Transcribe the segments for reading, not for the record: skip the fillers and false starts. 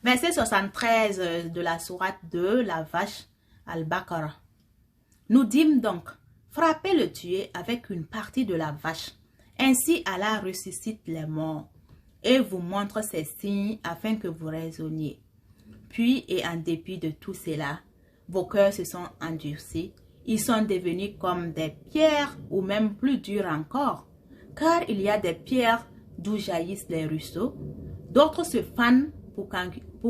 Verset 73 de la sourate de la vache Al-Baqarah. Nous dîmes donc, frappez le tuer avec une partie de la vache. Ainsi Allah ressuscite les morts et vous montre ses signes afin que vous raisonniez. Puis, et en dépit de tout cela, vos cœurs se sont endurcis. Ils sont devenus comme des pierres ou même plus durs encore. Car il y a des pierres d'où jaillissent les ruisseaux. D'autres se fanent pour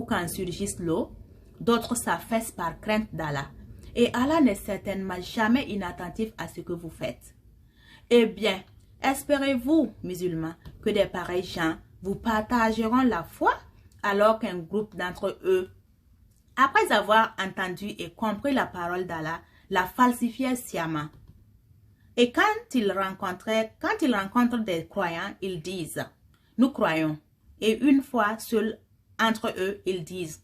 qu'en surgisse l'eau. D'autres s'affaissent par crainte d'Allah. Et Allah n'est certainement jamais inattentif à ce que vous faites. Eh bien, espérez-vous, musulmans, que des pareils gens vous partageront la foi alors qu'un groupe d'entre eux, après avoir entendu et compris la parole d'Allah, la falsifiait sciemment. Et quand ils rencontrent des croyants, ils disent, nous croyons. Et une fois seuls entre eux, ils disent,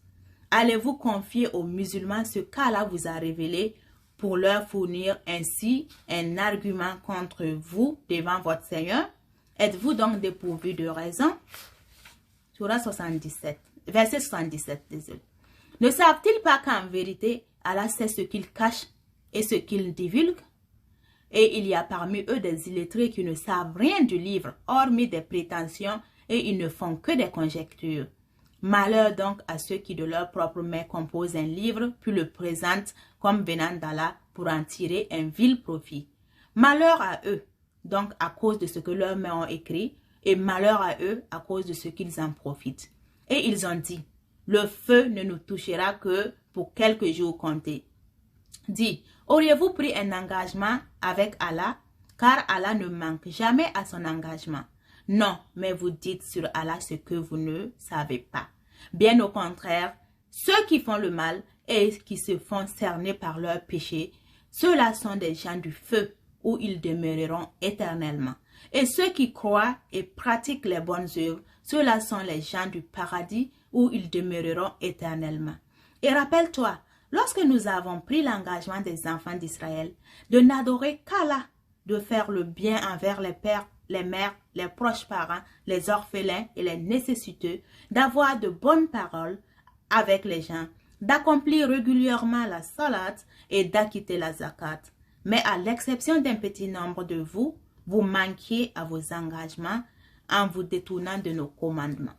allez-vous confier aux musulmans ce qu'Allah vous a révélé pour leur fournir ainsi un argument contre vous devant votre Seigneur? Êtes-vous donc dépourvus de raison? Surah 77, verset 77, désolé. Ne savent-ils pas qu'en vérité, Allah sait ce qu'ils cachent et ce qu'ils divulguent? Et il y a parmi eux des illettrés qui ne savent rien du livre, hormis des prétentions, et ils ne font que des conjectures. Malheur donc à ceux qui de leur propre main composent un livre, puis le présentent comme venant d'Allah pour en tirer un vil profit. Malheur à eux, donc à cause de ce que leurs mains ont écrit, et malheur à eux à cause de ce qu'ils en profitent. Et ils ont dit, le feu ne nous touchera que pour quelques jours comptés. Dit, auriez-vous pris un engagement avec Allah, car Allah ne manque jamais à son engagement. Non, mais vous dites sur Allah ce que vous ne savez pas. Bien au contraire, ceux qui font le mal et qui se font cerner par leurs péchés, ceux-là sont des gens du feu où ils demeureront éternellement. Et ceux qui croient et pratiquent les bonnes œuvres, ceux-là sont les gens du paradis où ils demeureront éternellement. Et rappelle-toi, lorsque nous avons pris l'engagement des enfants d'Israël de n'adorer qu'Allah, de faire le bien envers les pères, les mères, les proches parents, les orphelins et les nécessiteux, d'avoir de bonnes paroles avec les gens, d'accomplir régulièrement la salat et d'acquitter la zakat. Mais à l'exception d'un petit nombre de vous, vous manquiez à vos engagements en vous détournant de nos commandements.